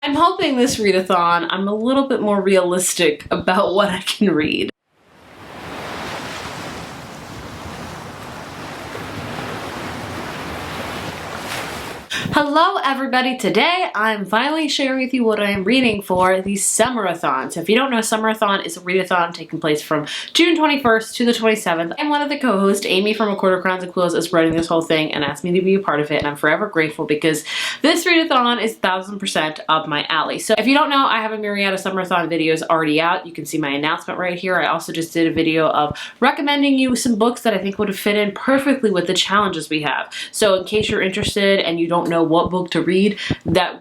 I'm hoping this readathon, I'm a little bit more realistic about what I can read. Hello everybody, today I'm finally sharing with you what I am reading for the Summerathon. So if you don't know, Summerathon is a readathon taking place from June 21st to the 27th. I'm one of the co-hosts, Amy from A Quarter Crowns and Quills, is running this whole thing and asked me to be a part of it, and I'm forever grateful because this readathon is 1000% up my alley. So if you don't know, I have a myriad of Summerathon videos already out. You can see my announcement right here. I also just did a video of recommending you some books that I think would have fit in perfectly with the challenges we have. So in case you're interested and you don't know what book to read, that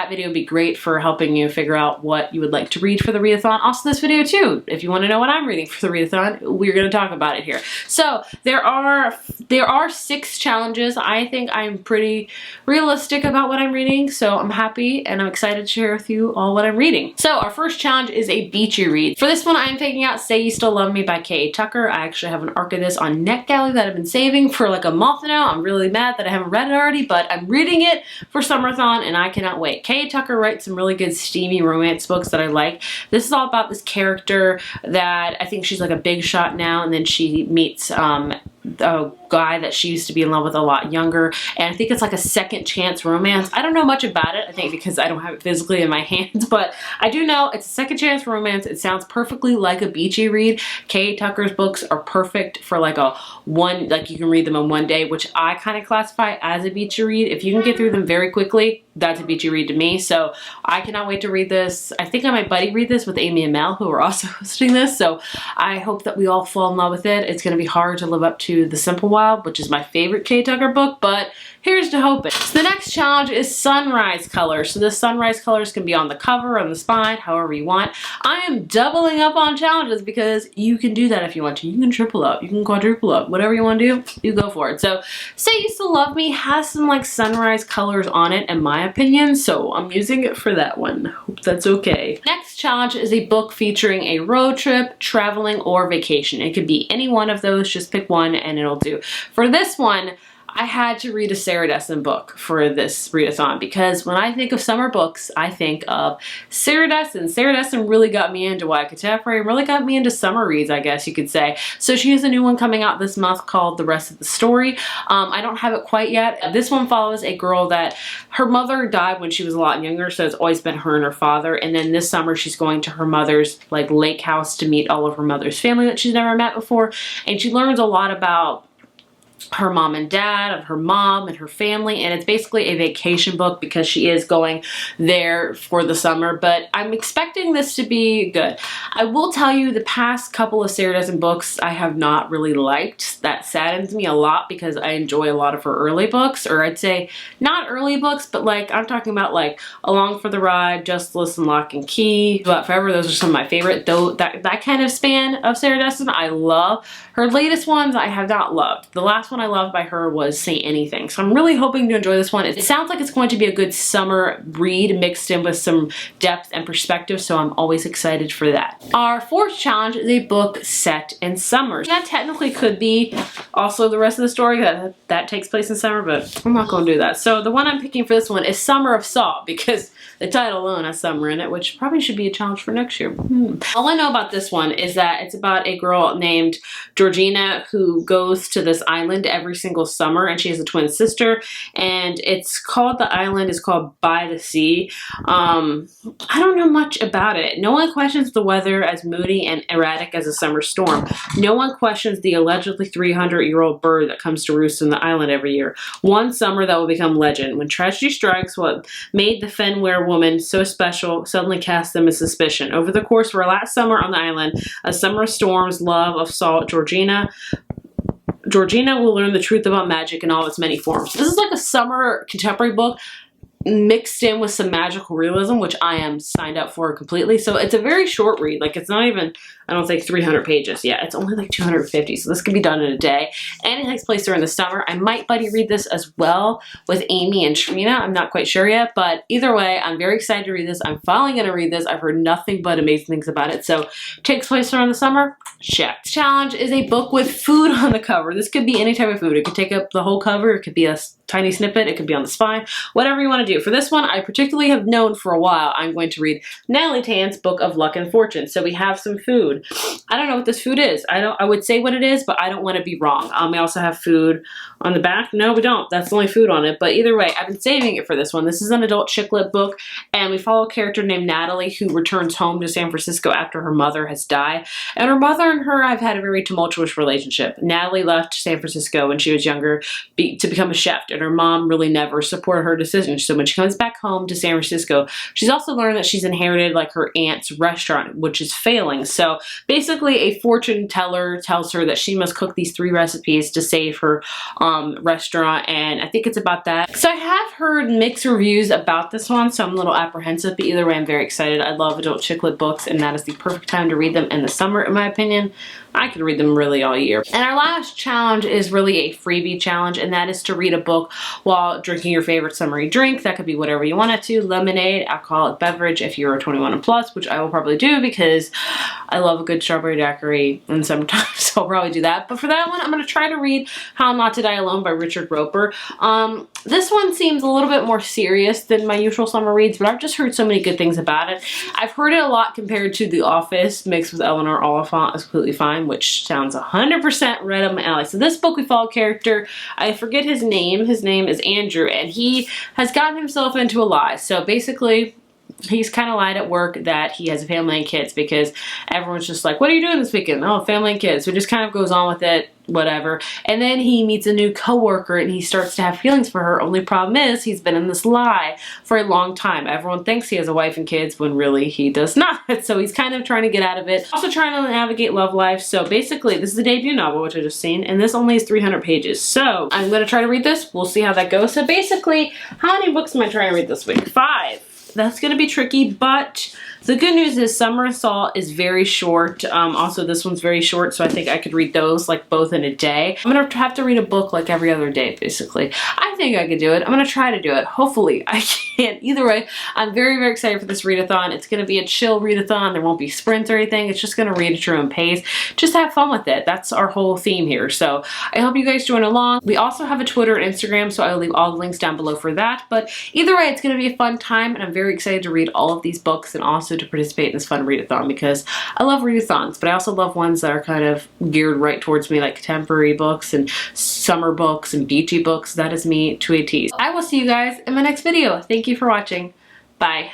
video would be great for helping you figure out what you would like to read for the readathon. Also this video too, if you want to know what I'm reading for the readathon, we're going to talk about it here. So there are 6 challenges. I think I'm pretty realistic about what I'm reading, so I'm happy and I'm excited to share with you all what I'm reading. So our first challenge is a Beachy Read. For this one, I'm picking out Say You Still Love Me by K.A. Tucker. I actually have an arc of this on NetGalley that I've been saving for like a month now. I'm really mad that I haven't read it already, but I'm reading it for Summerathon and I cannot wait. K.A. Tucker writes some really good steamy romance books that I like. This is all about this character that I think she's like a big shot now, and then she meets a guy that she used to be in love with a lot younger, and I think it's like a second chance romance. I don't know much about it, I think because I don't have it physically in my hands, but I do know it's a second chance romance. It sounds perfectly like a Beachy Read. K.A. Tucker's books are perfect for like you can read them in one day, which I kind of classify as a Beachy Read. If you can get through them very quickly, that's a Beachy Read to me, so I cannot wait to read this. I think I might buddy read this with Amy and Mel, who are also hosting this, so I hope that we all fall in love with it. It's going to be hard to live up to The Simple Wild, which is my favorite K.A. Tucker book, but here's to hoping. So the next challenge is sunrise colors. So the sunrise colors can be on the cover, on the spine, however you want. I am doubling up on challenges because you can do that if you want to. You can triple up, you can quadruple up, whatever you want to do, you go for it. So Say You Still Love Me has some like sunrise colors on it in my opinion, so I'm using it for that one. Hope that's okay. Next challenge is a book featuring a road trip, traveling, or vacation. It could be any one of those, just pick one and it'll do. For this one, I had to read a Sarah Dessen book for this readathon because when I think of summer books, I think of Sarah Dessen. Sarah Dessen really got me into YA Contemporary, really got me into summer reads, I guess you could say. So she has a new one coming out this month called The Rest of the Story. I don't have it quite yet. This one follows a girl that her mother died when she was a lot younger, so it's always been her and her father. And then this summer she's going to her mother's like lake house to meet all of her mother's family that she's never met before. And she learns a lot about her mom and dad, of her mom and her family, and it's basically a vacation book because she is going there for the summer, but I'm expecting this to be good. I will tell you the past couple of Sarah Dessen books I have not really liked. That saddens me a lot because I enjoy a lot of her early books, or I'd say not early books, but like I'm talking about like Along for the Ride, Just Listen, Lock and Key, But Forever. Those are some of my favorite, though that kind of span of Sarah Dessen I love. Her latest ones I have not loved. The last one I loved by her was Say Anything. So I'm really hoping to enjoy this one. It sounds like it's going to be a good summer read mixed in with some depth and perspective, so I'm always excited for that. Our fourth challenge is a book set in summer. That technically could be also The Rest of the Story that takes place in summer, but I'm not going to do that. So the one I'm picking for this one is Summer of Salt because the title alone has summer in it, which probably should be a challenge for next year. All I know about this one is that it's about a girl named Georgina who goes to this island every single summer, and she has a twin sister, and the island is called By the Sea. I don't know much about it. No one questions the weather as moody and erratic as a summer storm. No one questions the allegedly 300-year-old bird that comes to roost on the island every year. One summer that will become legend. When tragedy strikes, what made the Fenware woman so special suddenly cast them in suspicion. Over the course of her last summer on the island, a summer of storms, love of salt, Georgina will learn the truth about magic in all its many forms. This is like a summer contemporary book mixed in with some magical realism, which I am signed up for completely. So it's a very short read. Like it's not even, I don't think 300 pages. Yeah, it's only like 250. So this can be done in a day. And it takes place during the summer. I might buddy read this as well with Amy and Trina. I'm not quite sure yet, but either way, I'm very excited to read this. I'm finally going to read this. I've heard nothing but amazing things about it. So takes place around the summer. Check. This challenge is a book with food on the cover. This could be any type of food. It could take up the whole cover. It could be a tiny snippet. It could be on the spine. Whatever you want to do. do. For this one, I particularly have known for a while I'm going to read Natalie Tan's Book of Luck and Fortune. So we have some food. I don't know what this food is. I would say what it is, but I don't want to be wrong. We also have food on the back. No, we don't. That's the only food on it. But either way, I've been saving it for this one. This is an adult chick lit book, and we follow a character named Natalie who returns home to San Francisco after her mother has died. And her mother and her have had a very tumultuous relationship. Natalie left San Francisco when she was younger to become a chef, and her mom really never supported her decision. So when she comes back home to San Francisco, she's also learned that she's inherited like her aunt's restaurant, which is failing. So basically a fortune teller tells her that she must cook these 3 recipes to save her restaurant, and I think it's about that. So I have heard mixed reviews about this one, so I'm a little apprehensive, but either way I'm very excited. I love adult chick lit books, and that is the perfect time to read them in the summer, in my opinion. I could read them really all year. And our last challenge is really a freebie challenge, and that is to read a book while drinking your favorite summery drink. That could be whatever you want it to. Lemonade, alcoholic beverage if you're 21 and plus, which I will probably do because I love a good strawberry daiquiri in summertime, so I'll probably do that. But for that one, I'm going to try to read How Not to Die Alone by Richard Roeper. This one seems a little bit more serious than my usual summer reads, but I've just heard so many good things about it. I've heard it a lot compared to The Office mixed with Eleanor Oliphant is Completely Fine, which sounds 100% right up my alley. So this book we follow a character, I forget his name. His name is Andrew, and he has gotten himself into a lie. So basically, he's kind of lied at work that he has a family and kids because everyone's just like, what are you doing this weekend? Oh, family and kids. So he just kind of goes on with it, whatever. And then he meets a new coworker and he starts to have feelings for her. Only problem is he's been in this lie for a long time. Everyone thinks he has a wife and kids when really he does not. So he's kind of trying to get out of it. Also trying to navigate love life. So basically this is a debut novel, which I just seen, and this only is 300 pages. So I'm going to try to read this. We'll see how that goes. So basically, how many books am I trying to read this week? 5. That's going to be tricky, but the good news is Summer Assault is very short. Also, this one's very short, so I think I could read those like both in a day. I'm going to have to read a book like every other day, basically. I think I could do it. I'm going to try to do it. Hopefully, I can. Either way, I'm very, very excited for this readathon. It's going to be a chill readathon. There won't be sprints or anything. It's just going to read at your own pace. Just have fun with it. That's our whole theme here. So I hope you guys join along. We also have a Twitter and Instagram, so I will leave all the links down below for that. But either way, it's going to be a fun time, and I'm very excited to read all of these books and also to participate in this fun readathon because I love readathons, but I also love ones that are kind of geared right towards me, like contemporary books and summer books and beachy books. That is me to a T. I will see you guys in my next video. Thank you for watching. Bye.